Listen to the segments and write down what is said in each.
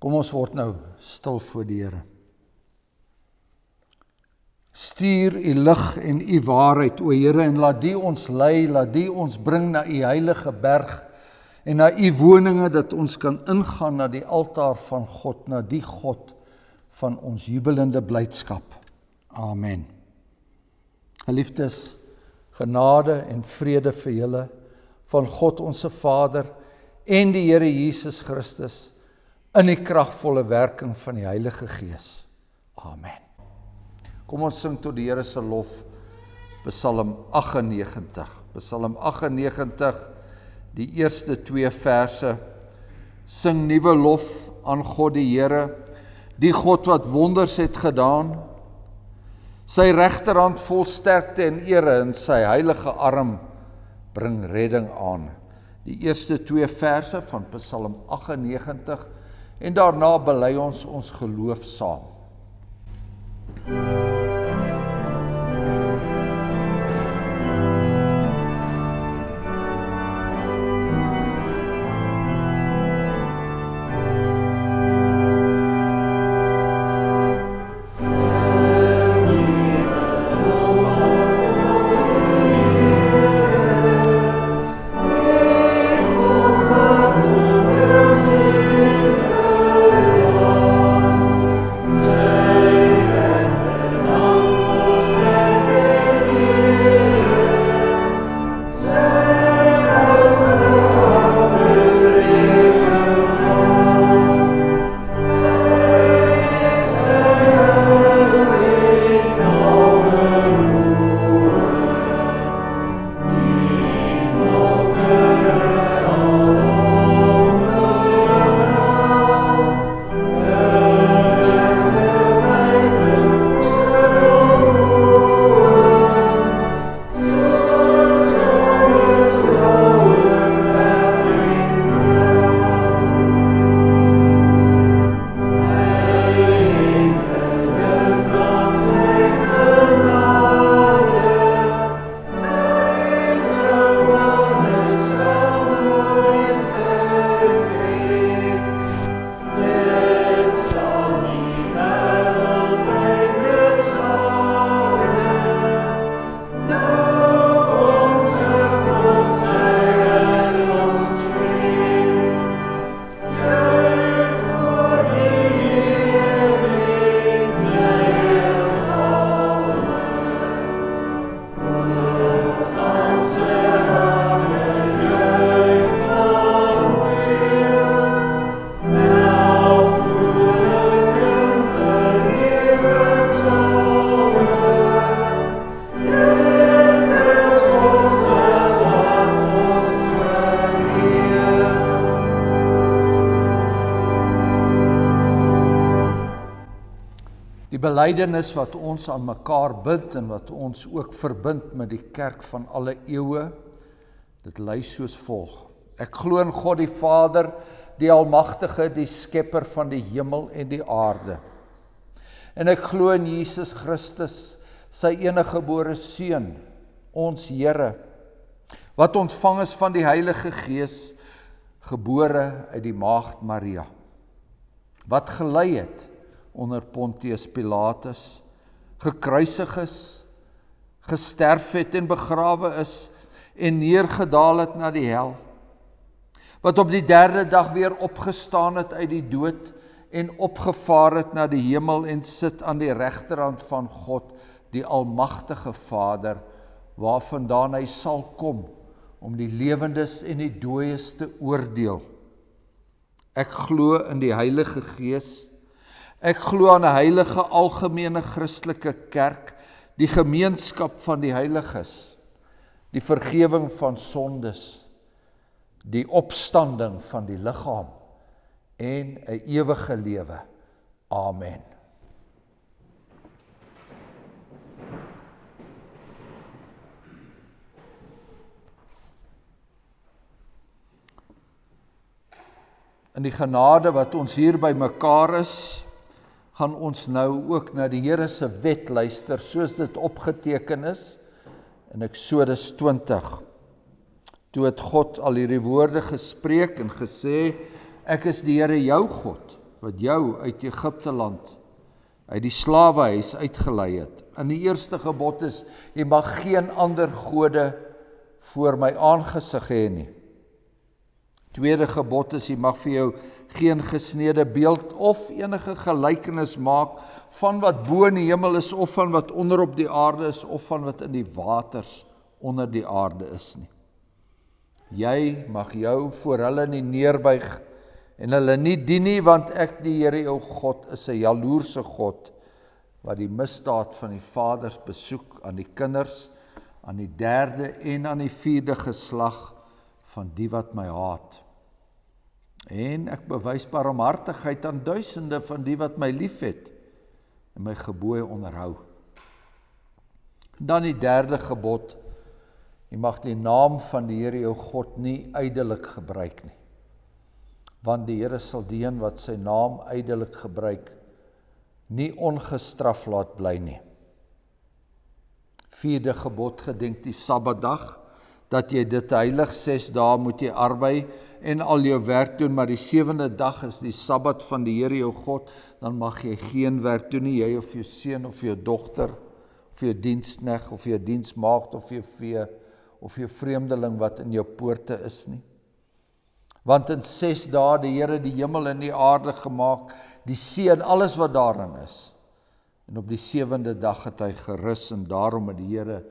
Kom ons word nou stil voor die Here. Stuur u lig en u waarheid, o Here, en laat die ons lei, laat die ons bring na u heilige berg en na u woninge, dat ons kan ingaan na die altaar van God, na die God van ons jubelende blydskap. Amen. Geliefdes, genade en vrede vir julle van God ons Vader en die Here Jesus Christus in die kragvolle werking van die Heilige Gees. Amen. Kom ons sing tot die Here se lof, Psalm 98. Psalm 98, die eerste 2 verse. Sing nuwe lof aan God die Here, die God wat wonders het gedaan. Sy regterhand vol sterkte en ere, en sy heilige arm bring redding aan. Die eerste 2 verse van Psalm 98, en daarna bely ons geloof saam. Die belydenis wat ons aan mekaar bind en wat ons ook verbind met die kerk van alle eeue, dit lui soos volg. Ek glo in God die Vader, die Almagtige, die Skepper van die hemel en die aarde. En ek glo in Jesus Christus, sy eniggebore Seun, ons Here, wat ontvang is van die Heilige Gees, gebore uit die maagd Maria, wat gelei het onder Pontius Pilatus, gekruisig is, gesterf het en begrawe is, en neergedaal het na die hel, wat op die 3de dag weer opgestaan het uit die dood, en opgevaar het na die hemel, en sit aan die regterhand van God, die Almagtige Vader, waarvandaan hy sal kom, om die lewendes en die dooies te oordeel. Ek glo in die Heilige Gees, ek glo aan 'n heilige algemene Christelike kerk, die gemeenskap van die heiliges, die vergewing van sondes, die opstanding van die liggaam en 'n ewige lewe. Amen. In die genade wat ons hier by mekaar is, gaan ons nou ook na die Here se wet luister, soos dit opgeteken is in Eksodus 20. Toe het God al hierdie woorde gespreek en gesê, ek is die Here jou God, wat jou uit Egipte land, uit die slawehuis uitgelei het. In die eerste gebod is, jy mag geen ander gode voor my aangesig hê nie. Tweede gebod is, jy mag vir jou geen gesnede beeld of enige gelykenis maak van wat bo in die hemel is, of van wat onder op die aarde is, of van wat in die waters onder die aarde is nie. Jy mag jou voor hulle nie neerbuig en hulle nie dien nie, want ek, die Here jou God, is 'n jaloerse God, wat die misdaad van die vaders besoek aan die kinders, aan die derde en aan die vierde geslag van die wat my haat. En ek bewys barmhartigheid aan duisende van die wat my liefhet en my gebooie onderhou. Dan die derde gebod, jy mag die naam van die Here jou God nie ydelik gebruik nie, want die Here sal die een wat sy naam ydelik gebruik, nie ongestraf laat bly nie. Vierde gebod, gedenk die Sabbatdag, dat jy dit heilig, 6 dae moet jy arbei en al jou werk doen, maar die 7de dag is die Sabbat van die Here jou God, dan mag jy geen werk doen nie, jy of jou seun of jou dogter, of jou diensknegt, of jou diensmaagd, of jou vee, of jou vreemdeling wat in jou poorte is nie. Want in 6 dae die Here die hemel en die aarde gemaak, die see en alles wat daarin is. En op die 7de dag het hy gerus, en daarom het die Here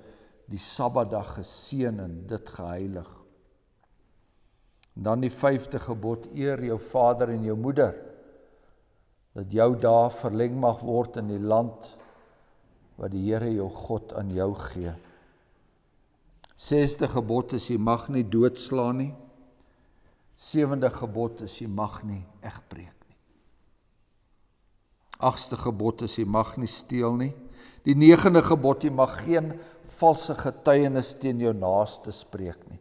die Sabbatdag geseën en dit geheilig. En dan die 5de gebod, eer jou vader en jou moeder, dat jou dae verleng mag word in die land wat die Here jou God aan jou gee. 6de gebod is, jy mag nie doodslaan nie. 7de gebod is, jy mag nie egbreek nie. 8ste gebod is, jy mag nie steel nie. Die 9de gebod, jy mag geen valse getuienis teen jou naaste spreek nie.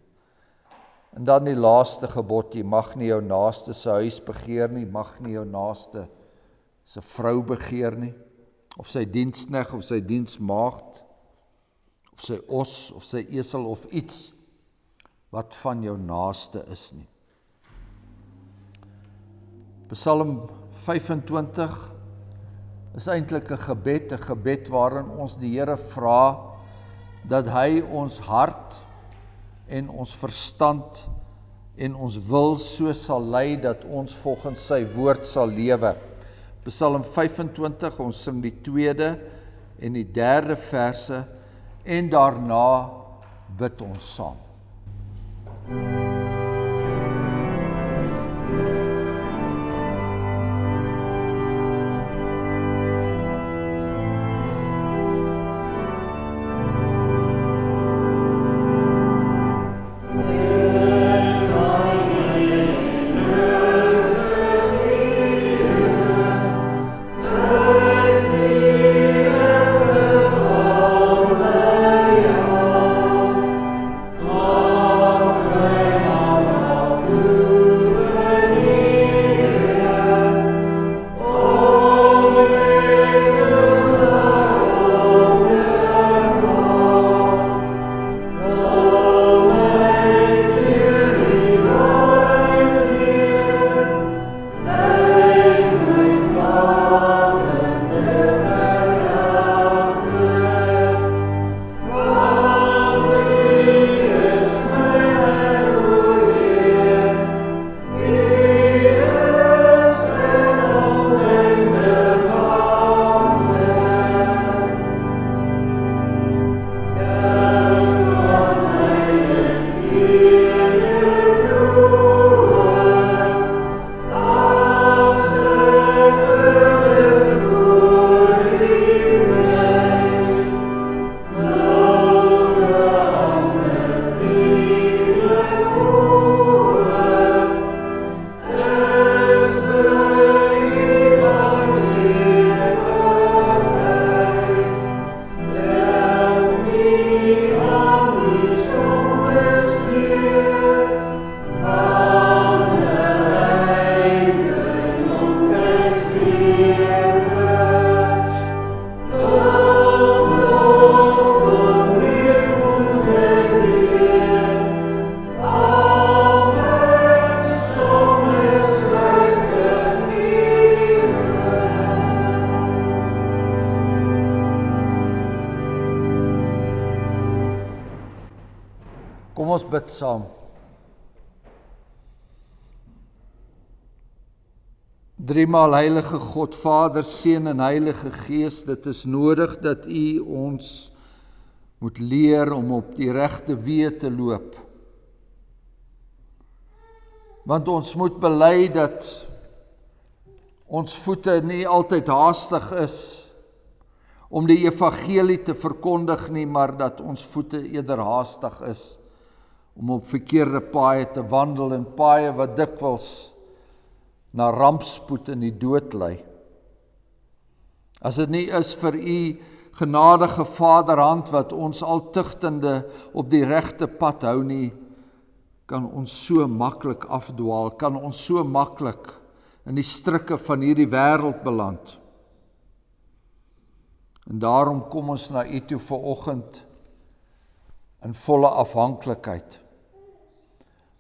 En dan die laaste gebod, jy mag nie jou naaste se huis begeer nie, mag nie jou naaste se vrou begeer nie, of sy diensknegt, of sy diensmaagd, of sy os, of sy esel, of iets wat van jou naaste is nie. Psalm 25 is eintlik 'n gebed waarin ons die Here vra dat hy ons hart en ons verstand en ons wil so sal lei dat ons volgens sy woord sal lewe. Psalm 25, ons sing die 2de en die 3de verse en daarna bid ons saam. Amen. ons bid saam. Driemaal heilige God, Vader, Seun en Heilige Gees, dit is nodig dat U ons moet leer om op die regte weë te loop. Want ons moet bely dat ons voete nie altyd haastig is om die evangelie te verkondig nie, maar dat ons voete eerder haastig is om op verkeerde paaie te wandel en paaie wat dikwels na rampspoed in die dood lei. As dit nie is vir U genadige Vaderhand wat ons altigtende op die regte pad hou nie, kan ons so maklik afdwaal, kan ons so maklik in die strikke van hierdie wêreld beland. En daarom kom ons na U toe vanoggend in volle afhanklikheid.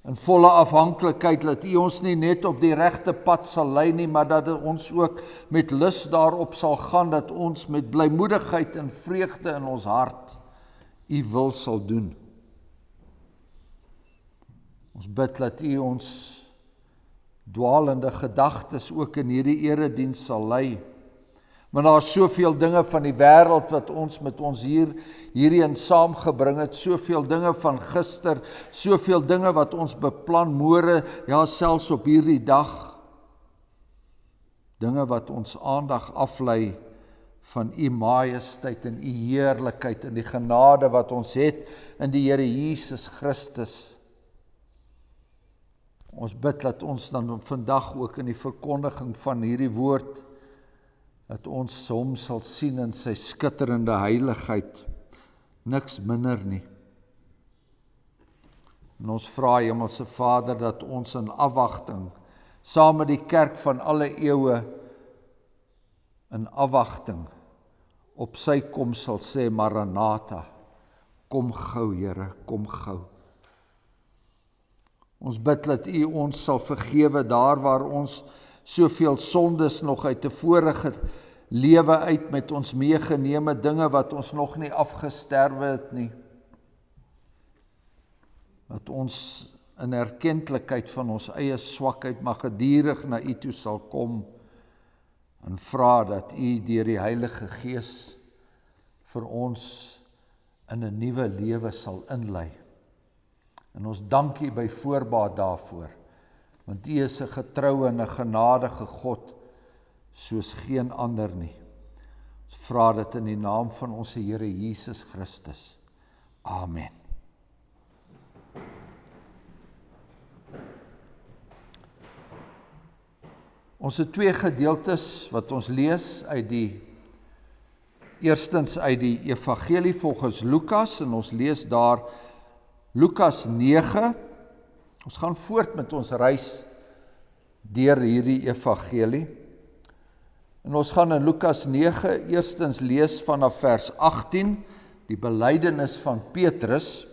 In volle afhanklikheid dat U ons nie net op die regte pad sal lei nie, maar dat ons ook met lus daarop sal gaan, dat ons met blymoedigheid en vreugde in ons hart U wil sal doen. Ons bid dat U ons dwaalende gedagtes ook in hierdie erediens sal lei. Maar daar is soveel dinge van die wêreld wat ons met ons hierheen saamgebring het, soveel dinge van gister, soveel dinge wat ons beplan môre, ja selfs op hierdie dag. Dinge wat ons aandag aflei van U majesteit en U heerlikheid en die genade wat ons het in die Here Jesus Christus. Ons bid dat ons dan vandag ook in die verkondiging van hierdie woord, dat ons hom sal sien in sy skitterende heiligheid, niks minder nie. En ons vra Hemelse Vader dat ons in afwagting, saam met die kerk van alle eeue, in afwagting op sy kom sal sê, Maranatha, kom gou Here, kom gou. Ons bid dat U ons sal vergewe daar waar ons soveel sondes nog uit 'n vorige lewe uit met ons meegeneme dinge wat ons nog nie afgesterwe het nie. Dat ons in erkentlikheid van ons eie swakheid maar gedurig na U toe sal kom en vra dat U deur die Heilige Gees vir ons in 'n nuwe lewe sal inlei. En ons dank U by voorbaat daarvoor, want U is 'n getroue en 'n genadige God, soos geen ander nie. Ons vra dit in die naam van ons Here Jesus Christus. Amen. Ons het twee gedeeltes wat ons lees eerstens uit die Evangelie volgens Lukas, en ons lees daar Lukas 9. Ons gaan voort met ons reis deur hierdie Evangelie. En ons gaan in Lukas 9 eerstens lees vanaf vers 18, die belydenis van Petrus,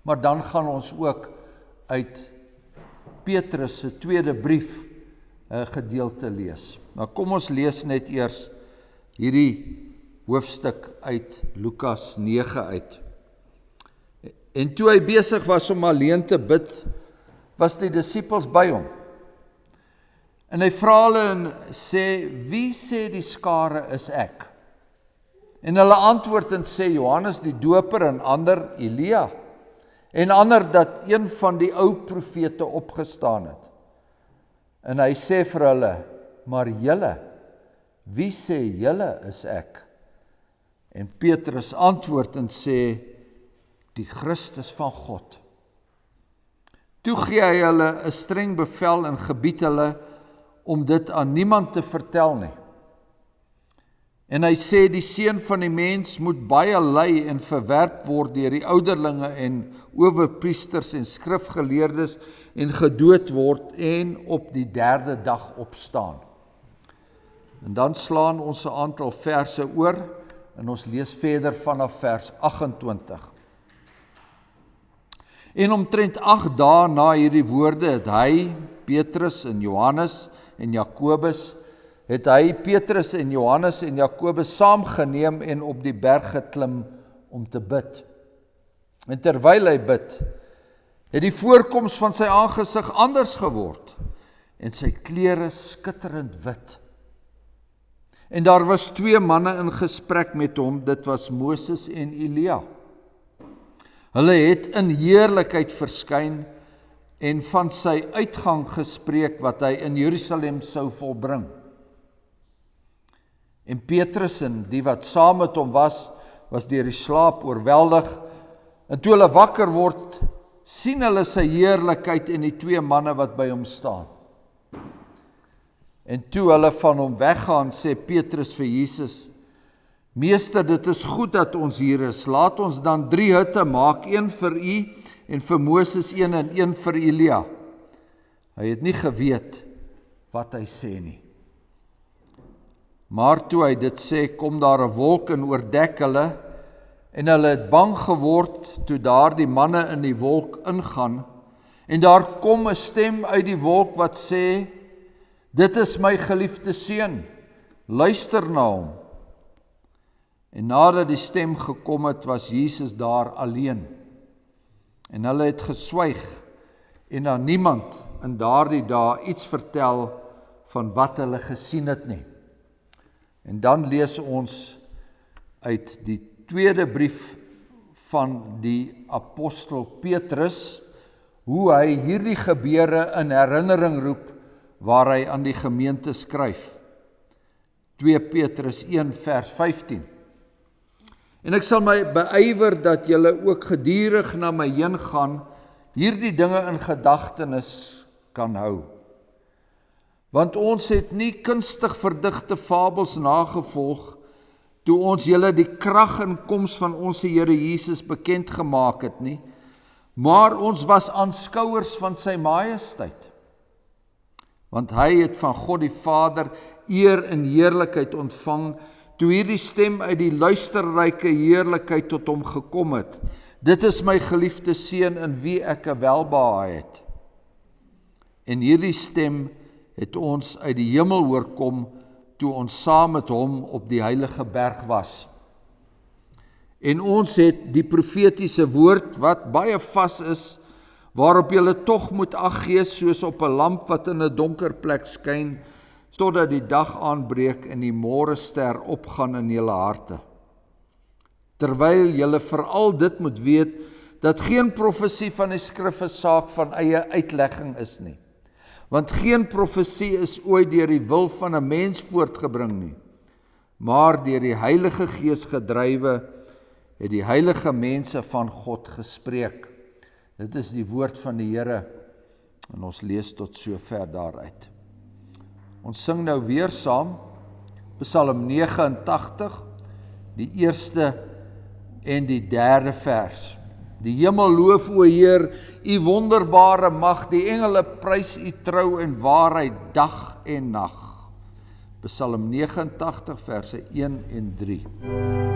maar dan gaan ons ook uit Petrus se tweede brief 'n gedeelte lees. Maar kom ons lees net eers hierdie hoofstuk uit Lukas 9 uit. En toe hy besig was om alleen te bid, was die disippels by hom. En hy vra hulle en sê, wie sê die skare is ek? En hulle antwoord en sê, Johannes die Doper, en ander Elia, en ander dat een van die ou profete opgestaan het. En hy sê vir hulle, maar julle, wie sê julle is ek? En Petrus antwoord en sê, die Christus van God. Toe gee hy hulle 'n streng bevel en gebied hulle om dit aan niemand te vertel nie. En hy sê die seun van die mens moet baie ly en verwerp word deur die ouderlinge en owerpriesters en skrifgeleerdes en gedood word en op die derde dag opstaan. En dan slaan ons 'n aantal verse oor en ons lees verder vanaf vers 28. En omtrent 8 dae na hierdie woorde het hy, Petrus en Johannes en Jakobus, saamgeneem en op die berg geklim om te bid. En terwyl hy bid, het die voorkoms van sy aangesig anders geword en sy klere skitterend wit. En daar was 2 manne in gesprek met hom, dit was Moses en Elia. Hulle het in heerlikheid verskyn en van sy uitgang gespreek wat hy in Jerusalem sou volbring. En Petrus en die wat saam met hom was deur die slaap oorweldig, en toe hulle wakker word, sien hulle sy heerlikheid en die 2 manne wat by hom staan. En toe hulle van hom weggaan, sê Petrus vir Jesus, Meester, dit is goed dat ons hier is, laat ons dan 3 hutte maak, 1 vir u en vir Moses 1 en 1 vir Elia. Hy het nie geweet wat hy sê nie. Maar toe hy dit sê, kom daar 'n wolk en oordek hulle, en hulle het bang geword toe daar die manne in die wolk ingaan, en daar kom 'n stem uit die wolk wat sê, dit is my geliefde seun, luister na hom. En nadat die stem gekom het, was Jesus daar alleen. En hulle het geswyg en aan niemand in daardie dae iets vertel van wat hulle gesien het nie. En dan lees ons uit die tweede brief van die apostel Petrus, hoe hy hierdie gebeure in herinnering roep, waar hy aan die gemeente skryf. 2 Petrus 1 vers 15. En ek sal my beywer dat julle ook gedurig na my heen gaan, hierdie dinge in gedagtenis kan hou. Want ons het nie kunstig verdigte fabels nagevolg, toe ons julle die krag en koms van ons Here Jesus bekend gemaak het nie, maar ons was aanskouers van sy majesteit. Want hy het van God die Vader eer en heerlikheid ontvang, toe hierdie stem uit die luisterryke heerlikheid tot hom gekom het. Dit is my geliefde seun in wie ek 'n welbehae het. En hierdie stem het ons uit die hemel hoor kom, toe ons saam met hom op die heilige berg was. En ons het die profetiese woord wat baie vas is, waarop julle tog moet ag gee, soos op 'n lamp wat in 'n donker plek skyn, totdat die dag aanbreek en die môrester opgaan in julle harte. Terwyl julle veral dit moet weet, dat geen profesie van die skrif 'n saak van eie uitlegging is nie. Want geen profesie is ooit deur die wil van 'n mens voortgebring nie, maar deur die Heilige Gees gedrywe, het die heilige mense van God gespreek. Dit is die woord van die Here, en ons lees tot sover daaruit. Ons sing nou weer saam, Psalm 89, die eerste en die derde vers. Die hemel loof, o Heer, u wonderbare mag, die engele prys u trou en waarheid dag en nag. Psalm 89, verse 1 en 3. Oh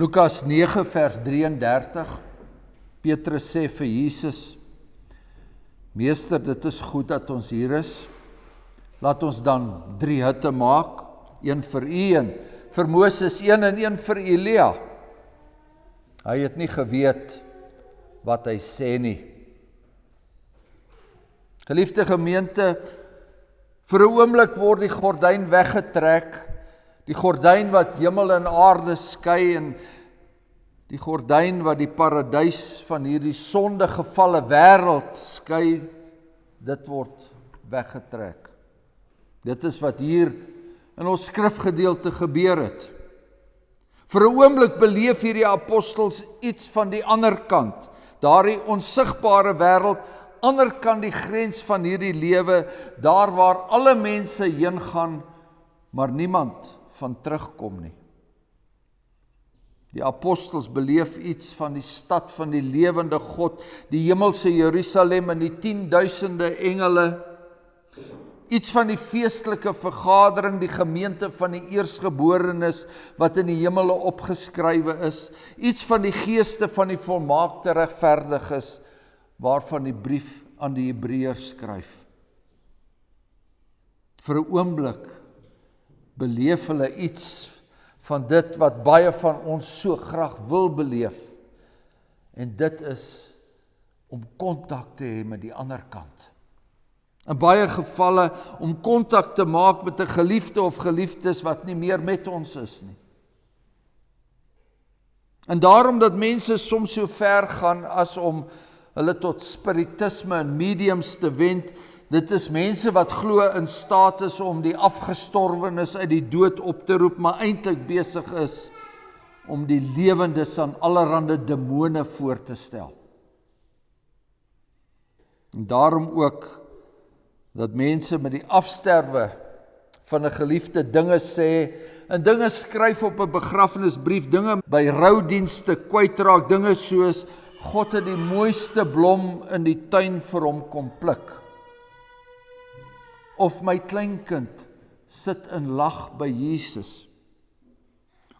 Lukas 9 vers 33, Petrus sê vir Jesus, Meester, dit is goed dat ons hier is, laat ons dan 3 hutte maak, een vir u, een vir Moses, een en een vir Elia. Hy het nie geweet wat hy sê nie. Geliefde gemeente, vir 'n oomblik word die gordyn weggetrek, die gordyn wat hemel en aarde skei en die gordyn wat die paradys van hierdie sondegevalle wêreld skei, dit word weggetrek. Dit is wat hier in ons skrifgedeelte gebeur het. Vir 'n oomblik beleef hierdie apostels iets van die ander kant, daardie onsigbare wêreld, ander kant die grens van hierdie lewe, daar waar alle mense heen gaan, maar niemand van terugkom nie. Die apostels beleef iets van die stad van die lewende God, die hemelse Jerusalem en die 10.000 engele, iets van die feestelike vergadering, die gemeente van die eersgeborenes wat in die hemele opgeskrywe is, iets van die geeste van die volmaakte regverdiges, waarvan die brief aan die Hebreërs skryf. Vir 'n oomblik beleef hulle iets van dit wat baie van ons so graag wil beleef, en dit is om kontak te hê met die ander kant. In baie gevalle om kontak te maak met 'n geliefde of geliefdes wat nie meer met ons is nie. En daarom dat mense soms so ver gaan as om hulle tot spiritisme en mediums te wend, dit is mense wat glo in staat is om die afgestorwenes uit die dood op te roep, maar eintlik besig is om die lewendes aan allerhande demone voor te stel. En daarom ook dat mense met die afsterwe van 'n geliefde dinge sê, en dinge skryf op 'n begrafnisbrief, dinge by roudienste kwytraak, dinge soos, God het die mooiste blom in die tuin vir hom kom pluk. Of my kleinkind sit en lag by Jesus.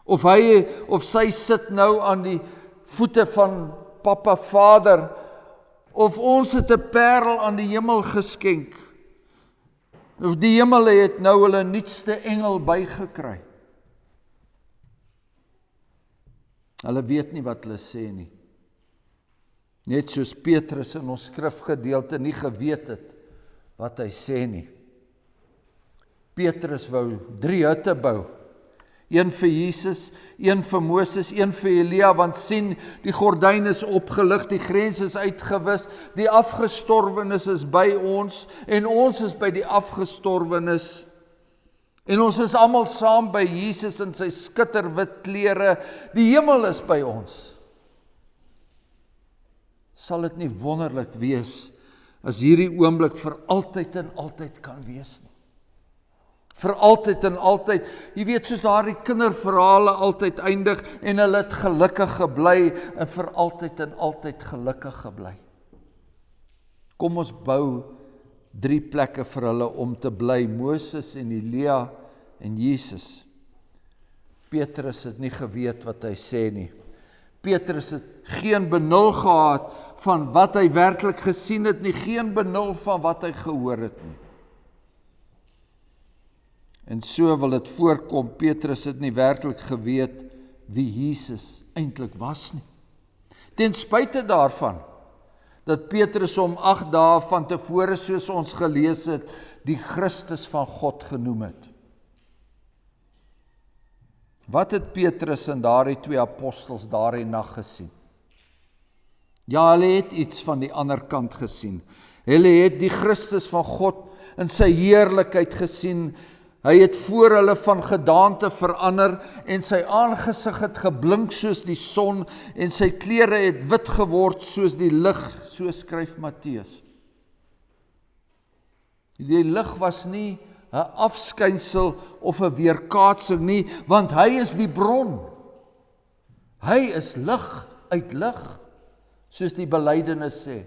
Of hy of sy sit nou aan die voete van Papa Vader, of ons het 'n parel aan die hemel geskenk. Of die hemel het nou hulle nuutste engel bygekry. Hulle weet nie wat hulle sê nie. Net soos Petrus in ons skrifgedeelte nie geweet het wat hy sê nie. Petrus wou 3 hutte bou. Een vir Jesus, een vir Moses, een vir Elia, want sien, die gordyn is opgelig, die grens is uitgewis, die afgestorwenes is by ons, en ons is by die afgestorwenes, en ons is almal saam by Jesus in sy skitterwit klere, die hemel is by ons. Sal dit nie wonderlik wees, as hierdie oomblik vir altyd en altyd kan wees nie? Vir altyd en altyd, jy weet soos daardie kinderverhale altyd eindig, en hulle het gelukkig gebly, en vir altyd en altyd gelukkig gebly. Kom ons bou 3 plekke vir hulle om te bly, Moses en Elia en Jesus. Petrus het nie geweet wat hy sê nie. Petrus het geen benul gehad van wat hy werklik gesien het nie, geen benul van wat hy gehoor het nie. En so wil dit voorkom, Petrus het nie werklik geweet wie Jesus eintlik was nie. Ten spyte daarvan, dat Petrus hom 8 dae van tevore, soos ons gelees het, die Christus van God genoem het. Wat het Petrus en daardie 2 apostels daardie nag gesien? Ja, hulle het iets van die ander kant gesien. Hulle het die Christus van God in sy heerlikheid gesien. Hy het voor hulle van gedaante verander, en sy aangesig het geblink soos die son, en sy klere het wit geword soos die lig, so skryf Matteus. Die lig was nie 'n afskynsel of 'n weerkaatsing nie, want hy is die bron. Hy is lig uit lig, soos die belydenis sê.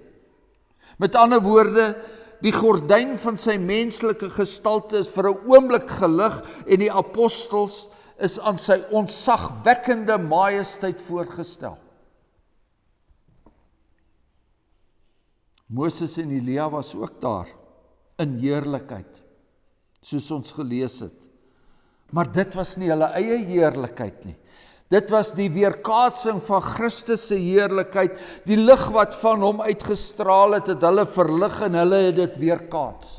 Met ander woorde, die gordyn van sy menslike gestalte is vir 'n oomblik gelig, en die apostels is aan sy ontzagwekkende majesteit voorgestel. Moses en Elia was ook daar, in heerlikheid, soos ons gelees het. Maar dit was nie hulle eie heerlikheid nie. Dit was die weerkaatsing van Christus se heerlikheid, die lig wat van hom uitgestraal het, het hulle verlig en hulle het dit weerkaats.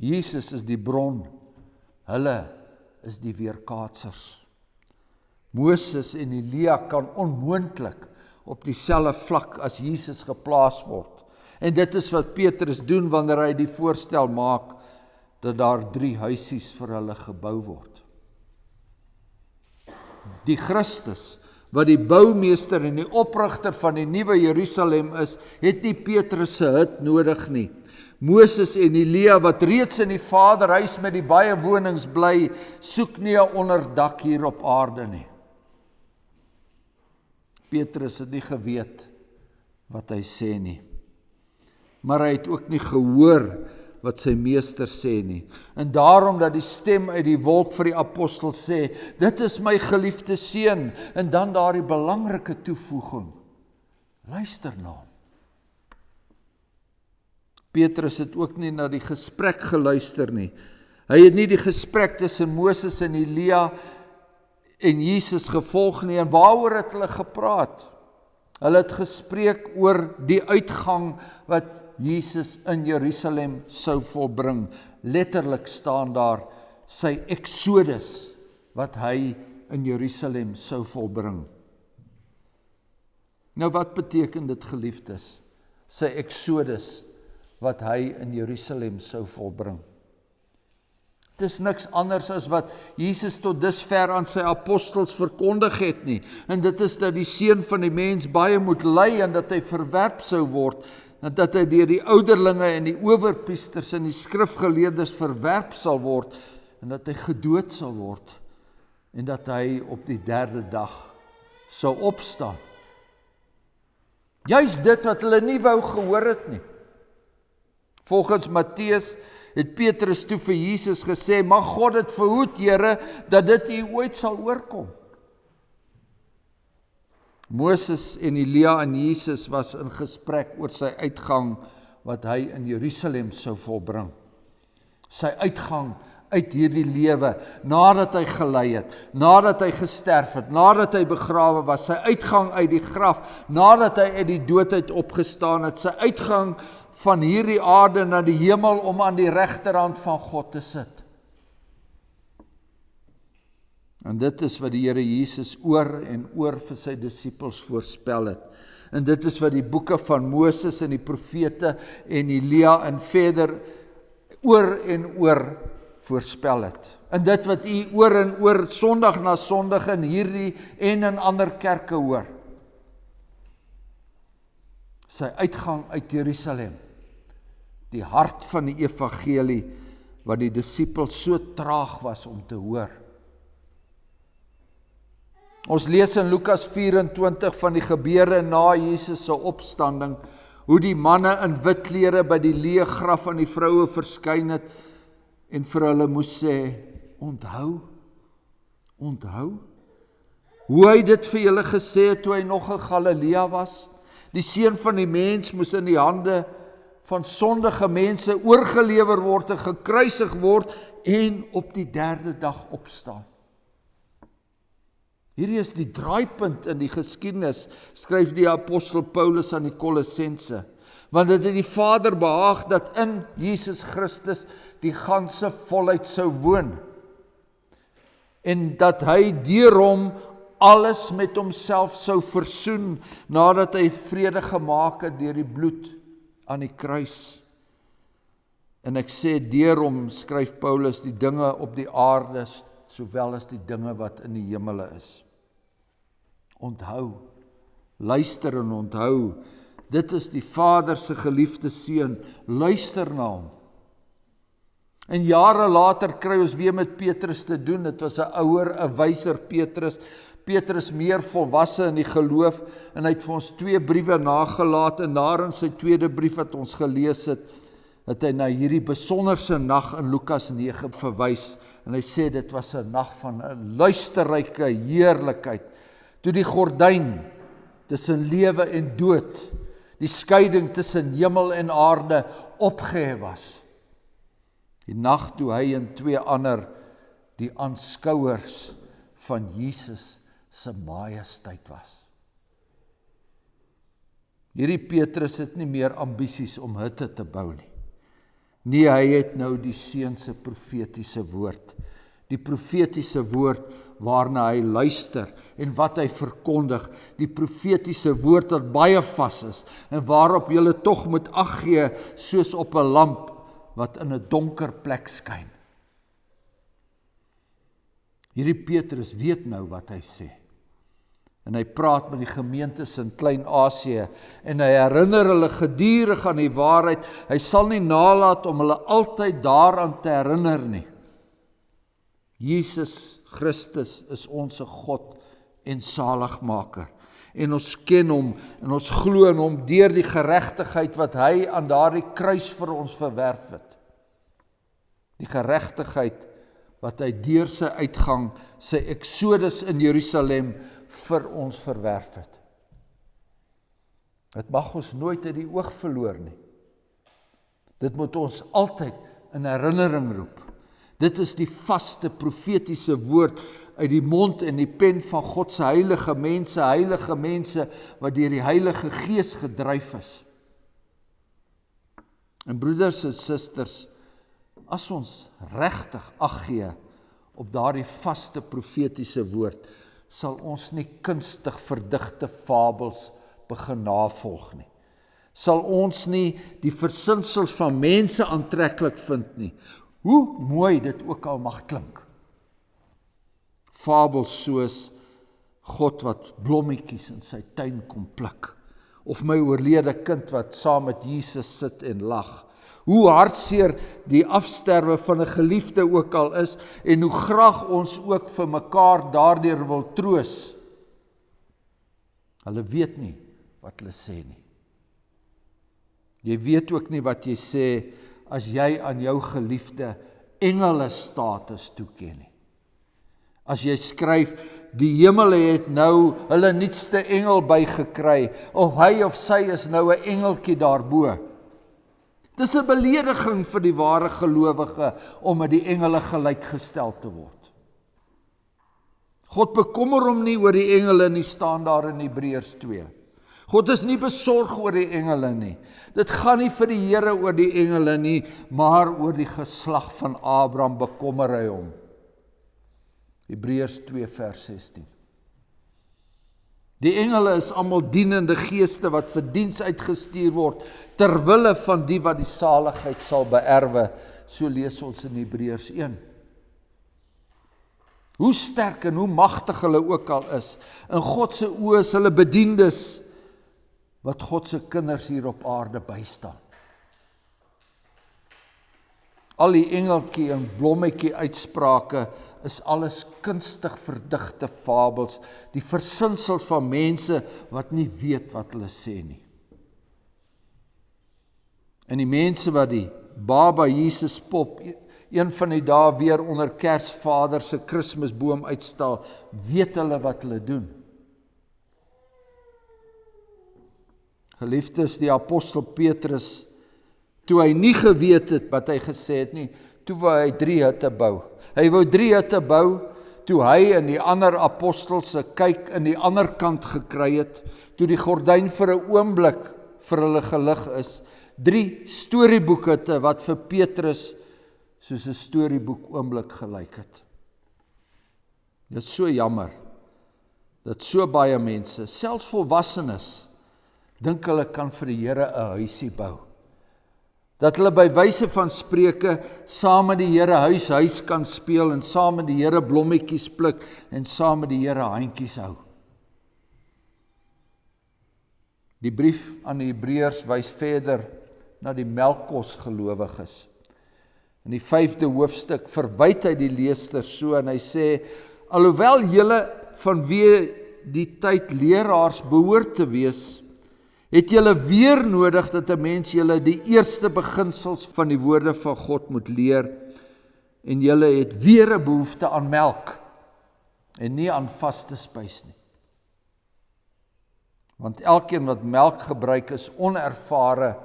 Jesus is die bron, hulle is die weerkaatsers. Moses en Elia kan onmoontlik op dieselfde vlak as Jesus geplaas word. En dit is wat Petrus doen wanneer hy die voorstel maak dat daar 3 huisies vir hulle gebou word. Die Christus, wat die boumeester en die oprigter van die nuwe Jerusalem is, het nie Petrus se hut nodig nie. Moses en Elia, wat reeds in die Vaderhuis met die baie wonings bly, soek nie 'n onderdak hier op aarde nie. Petrus het nie geweet wat hy sê nie. Maar hy het ook nie gehoor wat sy meester sê nie. En daarom dat die stem uit die wolk vir die apostel sê, dit is my geliefde seun, en dan daardie belangrike toevoeging, luister na hom. Petrus het ook nie na die gesprek geluister nie. Hy het nie die gesprek tussen Moses en Elia en Jesus gevolg nie, en waaroor het hulle gepraat? Hulle het gespreek oor die uitgang wat Jesus in Jerusalem sou volbring. Letterlik staan daar sy exodus wat hy in Jerusalem sou volbring. Nou wat beteken dit, geliefdes? Sy exodus wat hy in Jerusalem sou volbring. Dit is niks anders as wat Jesus tot dusver aan sy apostels verkondig het nie. En dit is dat die Seun van die mens baie moet ly en dat hy verwerp sou word, en dat hy deur die ouderlinge en die owerpriesters en die skrifgeleerdes verwerp sal word, en dat hy gedood sal word, en dat hy op die 3de dag sou opstaan. Juist dit wat hulle nie wou gehoor het nie. Volgens Matteus het Petrus toe vir Jesus gesê, mag God het verhoed, Here, dat dit u ooit sal oorkom. Moses en Elia en Jesus was in gesprek oor sy uitgang wat hy in Jerusalem sou volbring. Sy uitgang uit hierdie lewe, nadat hy gelei het, nadat hy gesterf het, nadat hy begrawe was, sy uitgang uit die graf, nadat hy uit die dood uit opgestaan het, sy uitgang van hierdie aarde na die hemel om aan die regterhand van God te sit. En dit is wat die Here Jesus oor en oor vir sy disippels voorspel het. En dit is wat die boeke van Moses en die profete en Elia en verder oor en oor voorspel het. En dit wat u oor en oor Sondag na Sondag in hierdie en in ander kerke hoor. Sy uitgang uit Jerusalem, die hart van die evangelie wat die disippels so traag was om te hoor. Ons lees in Lukas 24 van die gebeure na Jesus se opstanding, hoe die manne in wit klere by die leë graf aan die vroue verskyn het en vir hulle moes sê, onthou, hoe hy dit vir julle gesê het toe hy nog in Galilea was. Die Seun van die mens moes in die hande van sondige mense oorgelewer word en gekruisig word en op die 3de dag opstaan. Hierdie is die draaipunt in die geskiedenis, skryf die apostel Paulus aan die Kolossense, want dit het die Vader behaag dat in Jesus Christus die ganse volheid sou woon, en dat hy deur hom alles met homself sou versoen, nadat hy vrede gemaak het deur die bloed aan die kruis. En ek sê deur hom, skryf Paulus, die dinge op die aarde, sowel as die dinge wat in die hemele is. Onthou, luister en onthou, dit is die Vader se geliefde seun, luister na hom. En jare later kry ons weer met Petrus te doen, dit was 'n ouer, 'n wyser Petrus meer volwasse in die geloof, en hy het vir ons 2 briewe nagelaat, en daar in sy 2de brief wat ons gelees het, dat hy na hierdie besonderse nag in Lukas 9 verwys, en hy sê dit was 'n nag van 'n luisterryke heerlikheid, toe die gordyn tussen lewe en dood, die skeiding tussen hemel en aarde opgehef was. Die nag toe hy en 2 ander die aanskouers van Jesus se majesteit was. Hierdie Petrus het nie meer ambisies om hutte te bou nie. Nee, hy het nou die Seun se profetiese woord. Die profetiese woord waarna hy luister en wat hy verkondig. Die profetiese woord wat baie vas is en waarop jy tog moet ag gee soos op 'n lamp wat in 'n donker plek skyn. Hierdie Petrus weet nou wat hy sê. En hy praat met die gemeentes in Klein-Asië en hy herinner hulle gedurig aan die waarheid. Hy sal nie nalat om hulle altyd daaraan te herinner nie. Jesus Christus is ons God en saligmaker. En ons ken hom en ons glo in hom deur die geregtigheid wat hy aan daardie kruis vir ons verwerf het. Die geregtigheid wat hy deur sy uitgang, sy Exodus in Jerusalem vir ons verwerf het. Dit mag ons nooit uit die oog verloor nie. Dit moet ons altyd in herinnering roep. Dit is die vaste profetiese woord uit die mond en die pen van God se heilige mense wat deur die Heilige Gees gedryf is. En broeders en susters, as ons regtig ag gee op daardie vaste profetiese woord, sal ons nie kunstig verdigte fabels begin navolg nie. Sal ons nie die versinsels van mense aantreklik vind nie, hoe mooi dit ook al mag klink. Fabels soos God wat blommetjies in sy tuin kom pluk, of my oorlede kind wat saam met Jesus sit en lag. Hoe hartseer die afsterwe van 'n geliefde ook al is, en hoe graag ons ook vir mekaar daardeur wil troos. Hulle weet nie wat hulle sê nie. Jy weet ook nie wat jy sê as jy aan jou geliefde engele status toeken nie. As jy skryf, die hemel het nou hulle nuutste engel bygekry, of hy of sy is nou 'n engeltjie daarbo. Dis 'n belediging vir die ware gelowige om met die engele gelykgestel te word. God bekommer hom nie oor die engele nie, staan daar in Hebreërs 2. God is nie besorg oor die engele nie. Dit gaan nie vir die Here oor die engele nie, maar oor die geslag van Abraham bekommer hy hom. Hebreërs 2 vers 16. Die engele is almal dienende geeste wat vir diens uitgestuur word, ter wille van die wat die saligheid sal beerwe, so lees ons in Hebreërs 1. Hoe sterk en hoe magtig hulle ook al is, in God se oë is hulle bediendes, wat God se kinders hier op aarde bystaan. Al die engeltjie en blommetjie uitsprake is alles kunstig verdigte fabels, die versinsels van mense wat nie weet wat hulle sê nie. En die mense wat die baba Jesus pop, een van die dae weer onder Kersvader se Kersboom uitstal, weet hulle wat hulle doen. Geliefdes, die apostel Petrus, toe hy nie geweet het wat hy gesê het nie, toe wou hy 3 hutte bou. Hy wou 3 hutte bou, toe hy en die ander apostels 'n kyk in die ander kant gekry het, toe die gordyn vir 'n oomblik vir hulle gelig is, 3 storieboekhutte wat vir Petrus soos 'n storieboek oomblik gelyk het. Dit is so jammer, dat so baie mense, selfs volwassenes, dink hulle kan vir die Here 'n huisie bou. Dat hulle by wyse van spreuke saam met die Here huis kan speel en saam met die Here blommetjies pluk en saam met die Here handjies hou. Die brief aan die Hebreërs wys verder na die melkkos gelowiges. In die 5de hoofstuk verwyd hy die leesters so en hy sê, alhoewel julle vanweë die tyd leraars behoort te wees, Het julle weer nodig dat 'n mens julle die eerste beginsels van die woorde van God moet leer, en julle het weer 'n behoefte aan melk en nie aan vaste spys nie. Want elkeen wat melk gebruik is onervare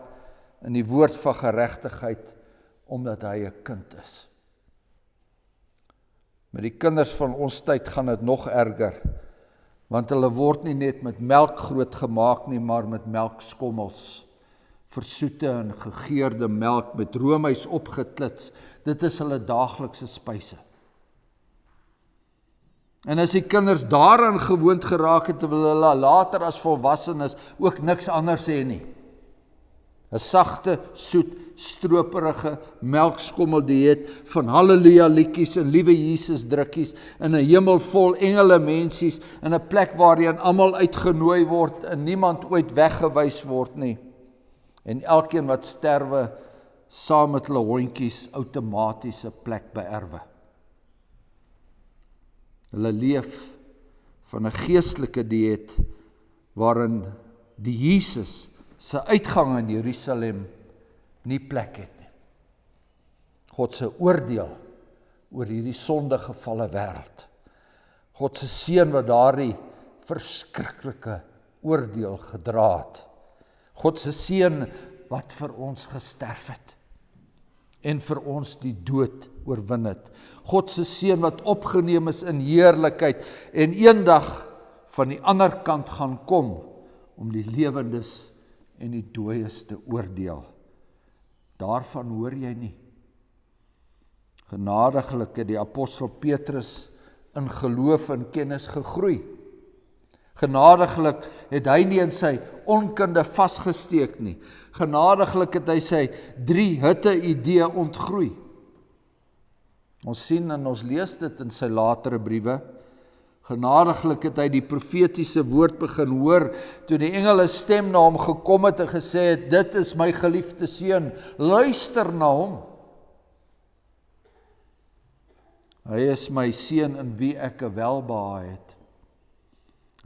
in die woord van geregtigheid, omdat hy 'n kind is. Met die kinders van ons tyd gaan dit nog erger, want hulle word nie net met melk groot gemaak nie, maar met melkskommels, versoete en gegeurde melk met roomys opgeklits. Dit is hulle daaglikse spyse. En as die kinders daaraan gewoond geraak het, wil hulle later as volwassenes ook niks anders hê nie. 'n Sagte, soet, stroperige melkskommeldieet van halleluja liedjies en liewe Jesus drukkies in 'n hemel vol engele mensies, in 'n plek waarheen almal uitgenooi word en niemand ooit weggewys word nie. En elkeen wat sterwe saam met hulle hondjies outomaties 'n plek beerwe. Hulle leef van 'n geestelike dieet waarin die Jesus se uitgang in Jerusalem nie plek het nie. God se oordeel oor hierdie sondegevalle wêreld. God se seun wat daardie verskriklike oordeel gedra het. God se seun wat vir ons gesterf het en vir ons die dood oorwin het. God se seun wat opgeneem is in heerlikheid en eendag van die ander kant gaan kom om die lewendes en die dooies te oordeel. Daarvan hoor jy nie. Genadiglik het die apostel Petrus in geloof en kennis gegroei. Genadiglik het hy nie in sy onkunde vasgesteek nie. Genadiglik het hy sy 3 hitte idee ontgroei. Ons sien en ons lees dit in sy latere briewe. Genadiglik het hy die profetiese woord begin hoor, toe die engele stem na hom gekom het en gesê het, dit is my geliefde seun, luister na hom. Hy is my seun in wie ek 'n welbehae het.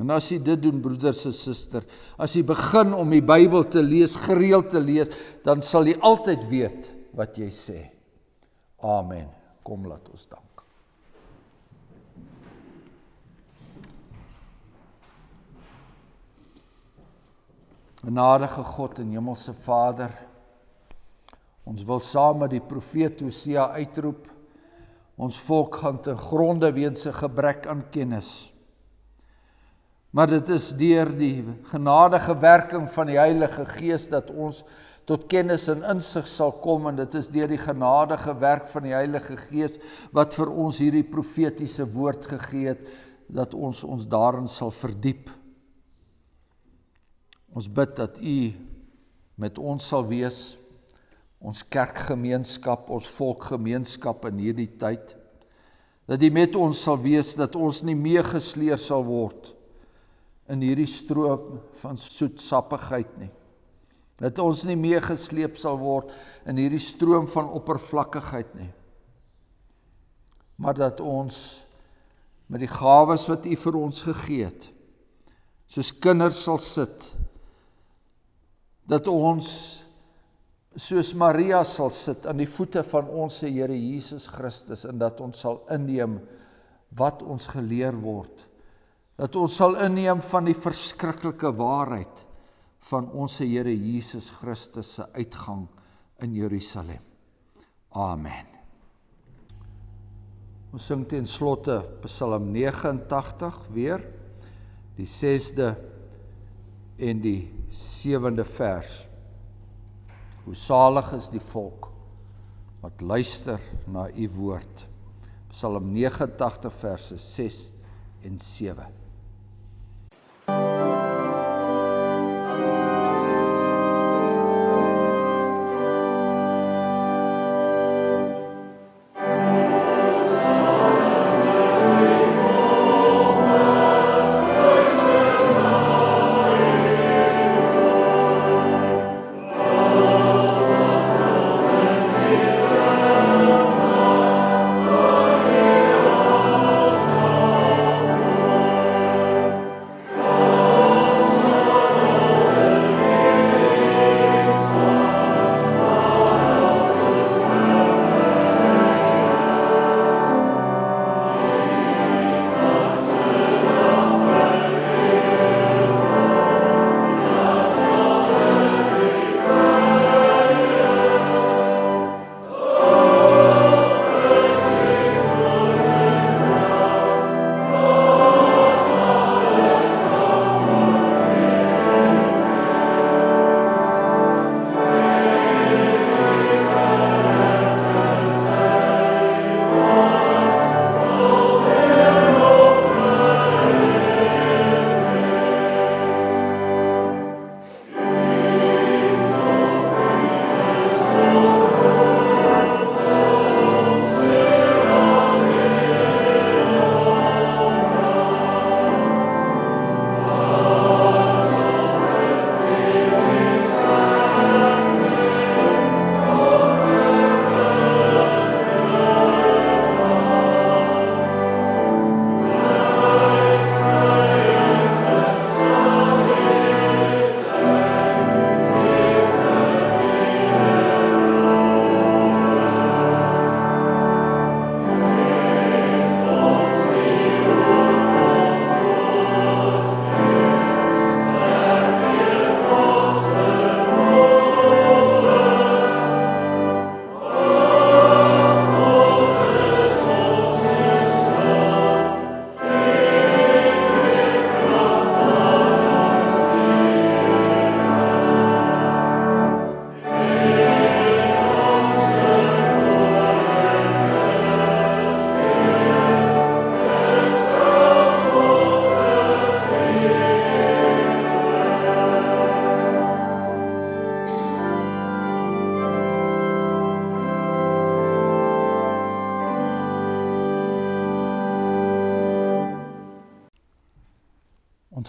En as jy dit doen, broeders en suster, as jy begin om die Bybel te lees, gereeld te lees, dan sal jy altyd weet wat jy sê. Amen. Kom, laat ons dank. Genadige God en Hemelse Vader, ons wil saam met die profeet Hosea uitroep, ons volk gaan ten gronde weens 'n gebrek aan kennis. Maar dit is deur die genadige werking van die Heilige Gees dat ons tot kennis en insig sal kom, en dit is deur die genadige werk van die Heilige Gees wat vir ons hierdie profetiese woord gegee het, dat ons daarin sal verdiep. Ons bid dat U met ons sal wees, ons kerkgemeenskap, ons volkgemeenskap in hierdie tyd, dat U met ons sal wees, dat ons nie meegesleer sal word in hierdie stroom van soetsappigheid nie, dat ons nie meegesleep sal word in hierdie stroom van oppervlakkigheid nie, maar dat ons met die gawes wat U vir ons gegee het, soos kinders sal sit, dat ons soos Maria sal sit aan die voete van ons Here Jesus Christus, en dat ons sal inneem wat ons geleer word, dat ons sal inneem van die verskriklike waarheid van ons Here Jesus Christus se uitgang in Jerusalem. Amen. Ons sing ten slotte Psalm 89 weer, die 6de en die 7de vers. Hoe salig is die volk wat luister na U woord. Psalm 89 verse 6 en 7.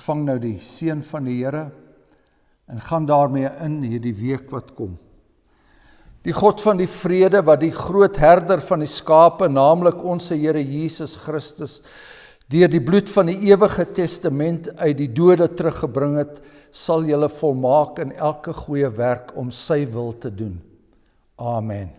ontvang nou die seën van die Here en gaan daarmee in hierdie week wat kom. Die God van die vrede, wat die groot herder van die skape, naamlik ons Here Jesus Christus, deur die bloed van die ewige testament uit die dode teruggebring het, sal julle volmaak in elke goeie werk om sy wil te doen. Amen.